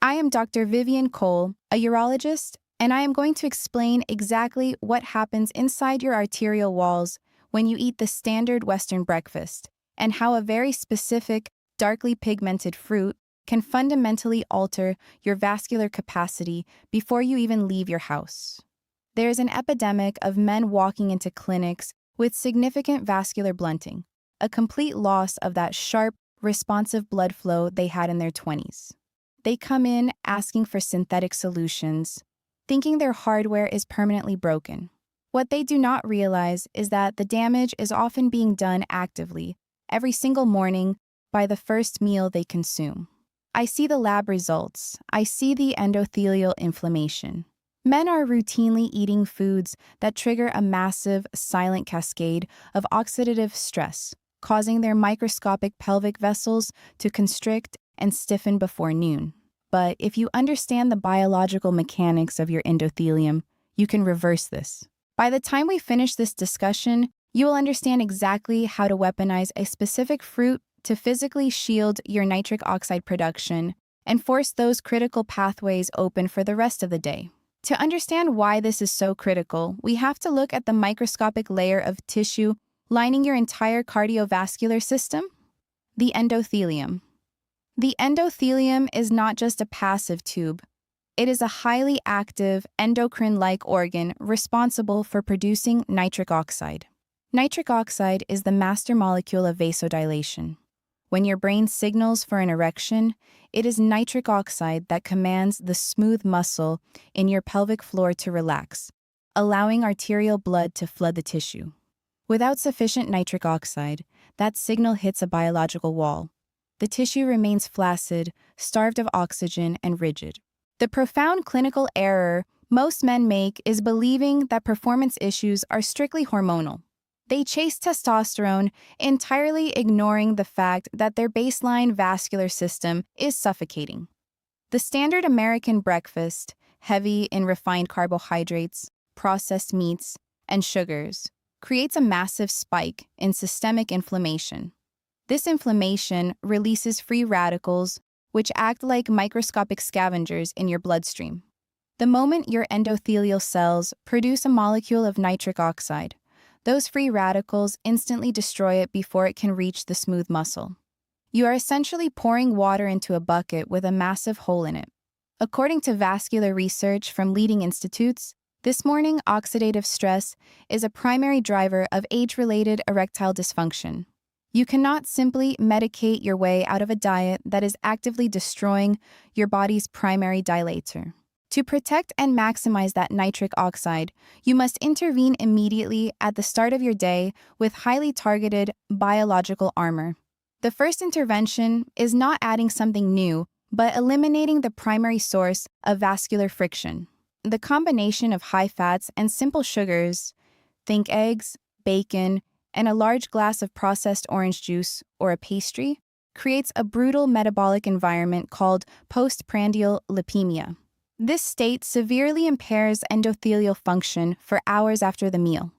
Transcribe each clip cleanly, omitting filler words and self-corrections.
I am Dr. Vivian Cole, a urologist, and I am going to explain exactly what happens inside your arterial walls when you eat the standard Western breakfast, and how a very specific, darkly pigmented fruit can fundamentally alter your vascular capacity before you even leave your house. There is an epidemic of men walking into clinics with significant vascular blunting, a complete loss of that sharp, responsive blood flow they had in their 20s. They come in asking for synthetic solutions, thinking their hardware is permanently broken. What they do not realize is that the damage is often being done actively, every single morning, by the first meal they consume. I see the lab results. I see the endothelial inflammation. Men are routinely eating foods that trigger a massive, silent cascade of oxidative stress, causing their microscopic pelvic vessels to constrict and stiffen before noon. But if you understand the biological mechanics of your endothelium, you can reverse this. By the time we finish this discussion, you will understand exactly how to weaponize a specific fruit to physically shield your nitric oxide production and force those critical pathways open for the rest of the day. To understand why this is so critical, we have to look at the microscopic layer of tissue lining your entire cardiovascular system, the endothelium. The endothelium is not just a passive tube. It is a highly active, endocrine-like organ responsible for producing nitric oxide. Nitric oxide is the master molecule of vasodilation. When your brain signals for an erection, it is nitric oxide that commands the smooth muscle in your pelvic floor to relax, allowing arterial blood to flood the tissue. Without sufficient nitric oxide, that signal hits a biological wall. The tissue remains flaccid, starved of oxygen, and rigid. The profound clinical error most men make is believing that performance issues are strictly hormonal. They chase testosterone, entirely ignoring the fact that their baseline vascular system is suffocating. The standard American breakfast, heavy in refined carbohydrates, processed meats, and sugars, creates a massive spike in systemic inflammation. This inflammation releases free radicals, which act like microscopic scavengers in your bloodstream. The moment your endothelial cells produce a molecule of nitric oxide, those free radicals instantly destroy it before it can reach the smooth muscle. You are essentially pouring water into a bucket with a massive hole in it. According to vascular research from leading institutes, this morning oxidative stress is a primary driver of age-related erectile dysfunction. You cannot simply medicate your way out of a diet that is actively destroying your body's primary dilator. To protect and maximize that nitric oxide, you must intervene immediately at the start of your day with highly targeted biological armor. The first intervention is not adding something new, but eliminating the primary source of vascular friction. The combination of high fats and simple sugars, think eggs, bacon, and a large glass of processed orange juice or a pastry, creates a brutal metabolic environment called postprandial lipemia. This state severely impairs endothelial function for hours after the meal.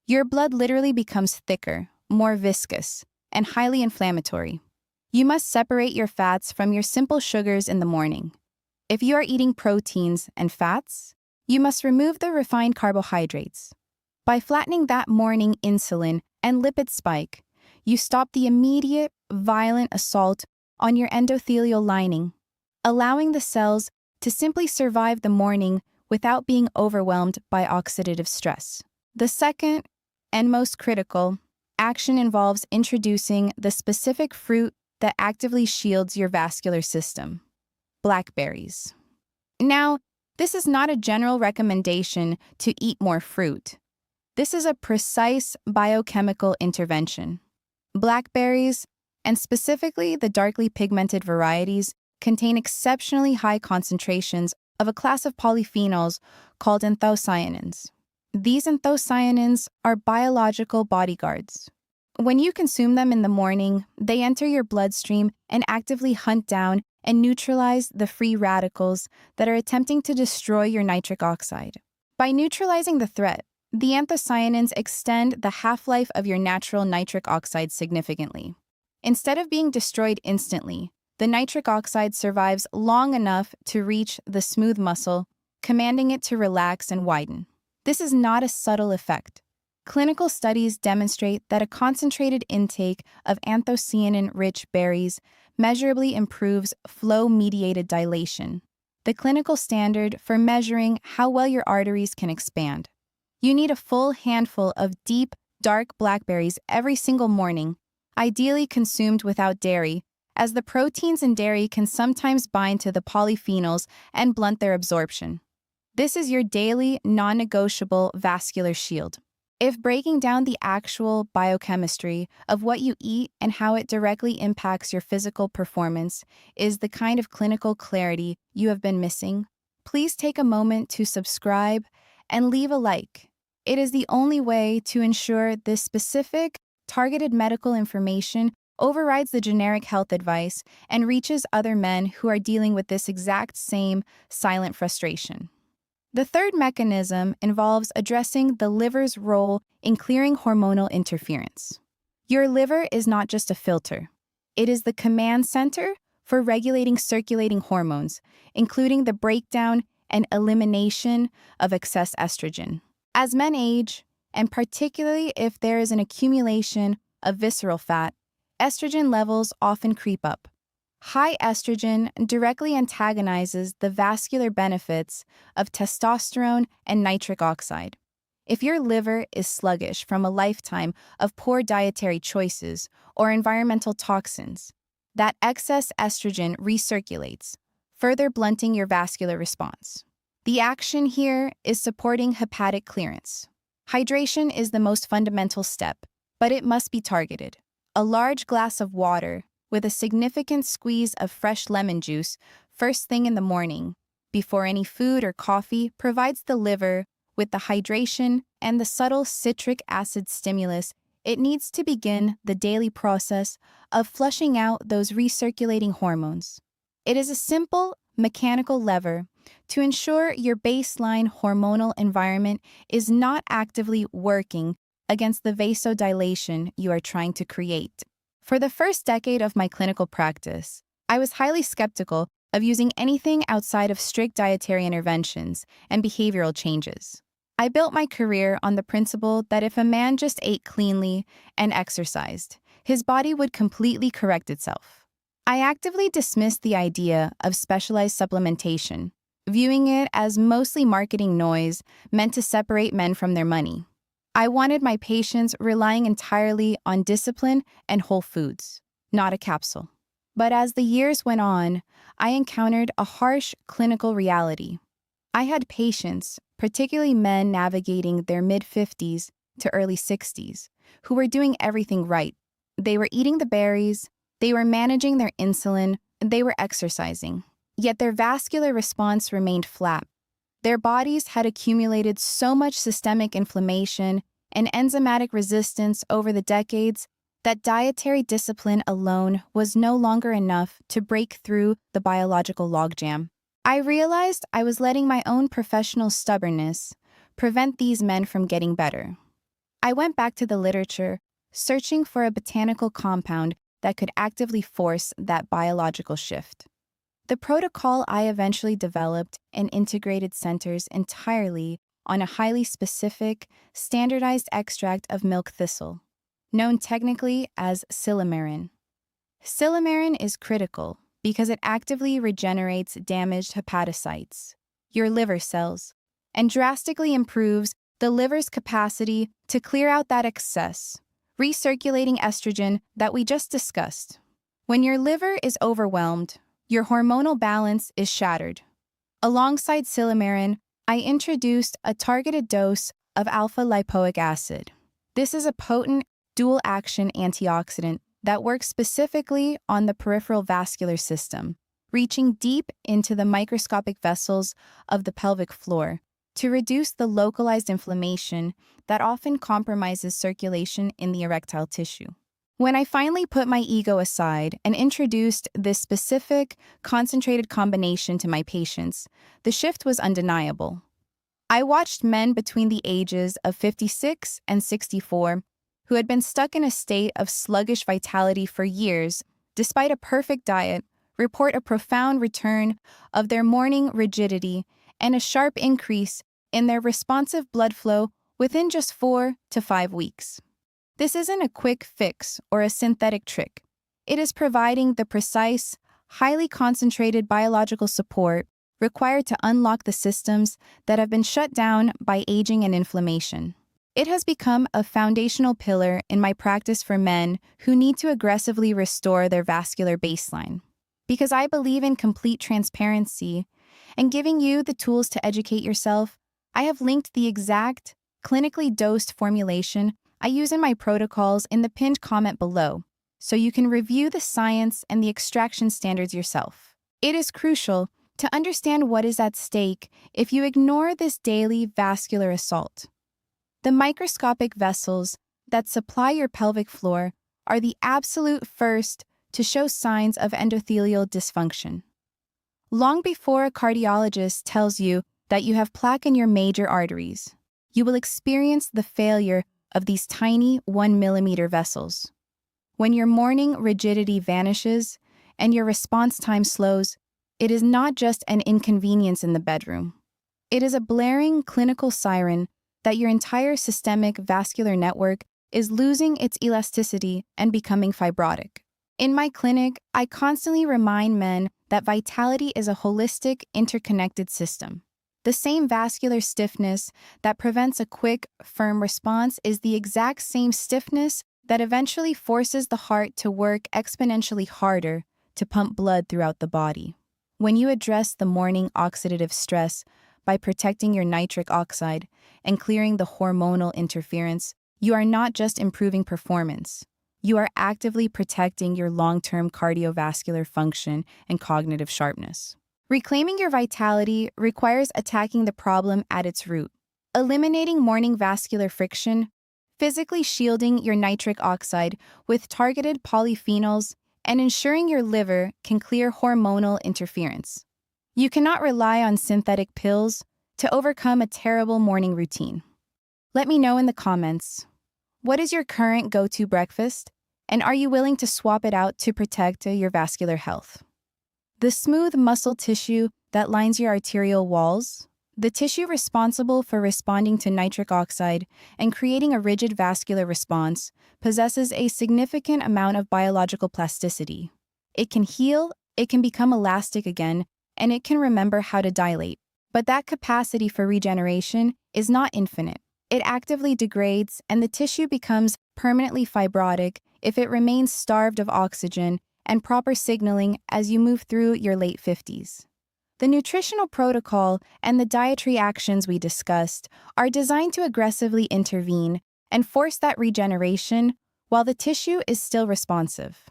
Your blood literally becomes thicker, more viscous, and highly inflammatory. You must separate your fats from your simple sugars in the morning. If you are eating proteins and fats, you must remove the refined carbohydrates. By flattening that morning insulin and lipid spike, you stop the immediate, violent assault on your endothelial lining, allowing the cells to simply survive the morning without being overwhelmed by oxidative stress. The second, and most critical, action involves introducing the specific fruit that actively shields your vascular system: blackberries. Now, this is not a general recommendation to eat more fruit. This is a precise biochemical intervention. Blackberries, and specifically the darkly pigmented varieties, contain exceptionally high concentrations of a class of polyphenols called anthocyanins. These anthocyanins are biological bodyguards. When you consume them in the morning, they enter your bloodstream and actively hunt down and neutralize the free radicals that are attempting to destroy your nitric oxide. By neutralizing the threat, the anthocyanins extend the half-life of your natural nitric oxide significantly. Instead of being destroyed instantly, the nitric oxide survives long enough to reach the smooth muscle, commanding it to relax and widen. This is not a subtle effect. Clinical studies demonstrate that a concentrated intake of anthocyanin-rich berries measurably improves flow-mediated dilation, the clinical standard for measuring how well your arteries can expand. You need a full handful of deep, dark blackberries every single morning, ideally consumed without dairy, as the proteins in dairy can sometimes bind to the polyphenols and blunt their absorption. This is your daily, non-negotiable vascular shield. If breaking down the actual biochemistry of what you eat and how it directly impacts your physical performance is the kind of clinical clarity you have been missing, please take a moment to subscribe and leave a like. It is the only way to ensure this specific, targeted medical information overrides the generic health advice and reaches other men who are dealing with this exact same silent frustration. The third mechanism involves addressing the liver's role in clearing hormonal interference. Your liver is not just a filter. It is the command center for regulating circulating hormones, including the breakdown and elimination of excess estrogen. As men age, and particularly if there is an accumulation of visceral fat, estrogen levels often creep up. High estrogen directly antagonizes the vascular benefits of testosterone and nitric oxide. If your liver is sluggish from a lifetime of poor dietary choices or environmental toxins, that excess estrogen recirculates, further blunting your vascular response. The action here is supporting hepatic clearance. Hydration is the most fundamental step, but it must be targeted. A large glass of water with a significant squeeze of fresh lemon juice first thing in the morning, before any food or coffee, provides the liver with the hydration and the subtle citric acid stimulus it needs to begin the daily process of flushing out those recirculating hormones. It is a simple, mechanical lever to ensure your baseline hormonal environment is not actively working against the vasodilation you are trying to create. For the first decade of my clinical practice, I was highly skeptical of using anything outside of strict dietary interventions and behavioral changes. I built my career on the principle that if a man just ate cleanly and exercised, his body would completely correct itself. I actively dismissed the idea of specialized supplementation, viewing it as mostly marketing noise meant to separate men from their money. I wanted my patients relying entirely on discipline and whole foods, not a capsule. But as the years went on, I encountered a harsh clinical reality. I had patients, particularly men navigating their mid-50s to early 60s, who were doing everything right. They were eating the berries, they were managing their insulin, and they were exercising. Yet their vascular response remained flat. Their bodies had accumulated so much systemic inflammation and enzymatic resistance over the decades that dietary discipline alone was no longer enough to break through the biological logjam. I realized I was letting my own professional stubbornness prevent these men from getting better. I went back to the literature, searching for a botanical compound that could actively force that biological shift. The protocol I eventually developed and integrated centers entirely on a highly specific, standardized extract of milk thistle, known technically as silymarin. Silymarin is critical because it actively regenerates damaged hepatocytes, your liver cells, and drastically improves the liver's capacity to clear out that excess, recirculating estrogen that we just discussed. When your liver is overwhelmed, your hormonal balance is shattered. Alongside silymarin, I introduced a targeted dose of alpha-lipoic acid. This is a potent, dual-action antioxidant that works specifically on the peripheral vascular system, reaching deep into the microscopic vessels of the pelvic floor to reduce the localized inflammation that often compromises circulation in the erectile tissue. When I finally put my ego aside and introduced this specific, concentrated combination to my patients, the shift was undeniable. I watched men between the ages of 56 and 64 who had been stuck in a state of sluggish vitality for years, despite a perfect diet, report a profound return of their morning rigidity and a sharp increase in their responsive blood flow within just 4 to 5 weeks. This isn't a quick fix or a synthetic trick. It is providing the precise, highly concentrated biological support required to unlock the systems that have been shut down by aging and inflammation. It has become a foundational pillar in my practice for men who need to aggressively restore their vascular baseline. Because I believe in complete transparency and giving you the tools to educate yourself, I have linked the exact, clinically dosed formulation I use in my protocols in the pinned comment below, so you can review the science and the extraction standards yourself. It is crucial to understand what is at stake if you ignore this daily vascular assault. The microscopic vessels that supply your pelvic floor are the absolute first to show signs of endothelial dysfunction. Long before a cardiologist tells you that you have plaque in your major arteries, you will experience the failure of these tiny 1 mm vessels. When your morning rigidity vanishes and your response time slows, it is not just an inconvenience in the bedroom. It is a blaring clinical siren that your entire systemic vascular network is losing its elasticity and becoming fibrotic. In my clinic, I constantly remind men that vitality is a holistic, interconnected system. The same vascular stiffness that prevents a quick, firm response is the exact same stiffness that eventually forces the heart to work exponentially harder to pump blood throughout the body. When you address the morning oxidative stress by protecting your nitric oxide and clearing the hormonal interference, you are not just improving performance. You are actively protecting your long-term cardiovascular function and cognitive sharpness. Reclaiming your vitality requires attacking the problem at its root, eliminating morning vascular friction, physically shielding your nitric oxide with targeted polyphenols, and ensuring your liver can clear hormonal interference. You cannot rely on synthetic pills to overcome a terrible morning routine. Let me know in the comments, what is your current go-to breakfast, and are you willing to swap it out to protect your vascular health? The smooth muscle tissue that lines your arterial walls, the tissue responsible for responding to nitric oxide and creating a rigid vascular response, possesses a significant amount of biological plasticity. It can heal, it can become elastic again, and it can remember how to dilate. But that capacity for regeneration is not infinite. It actively degrades, and the tissue becomes permanently fibrotic if it remains starved of oxygen and proper signaling as you move through your late 50s. The nutritional protocol and the dietary actions we discussed are designed to aggressively intervene and force that regeneration while the tissue is still responsive.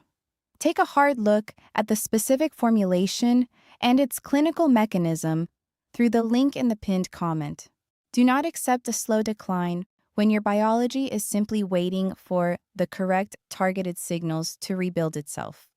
Take a hard look at the specific formulation and its clinical mechanism through the link in the pinned comment. Do not accept a slow decline when your biology is simply waiting for the correct targeted signals to rebuild itself.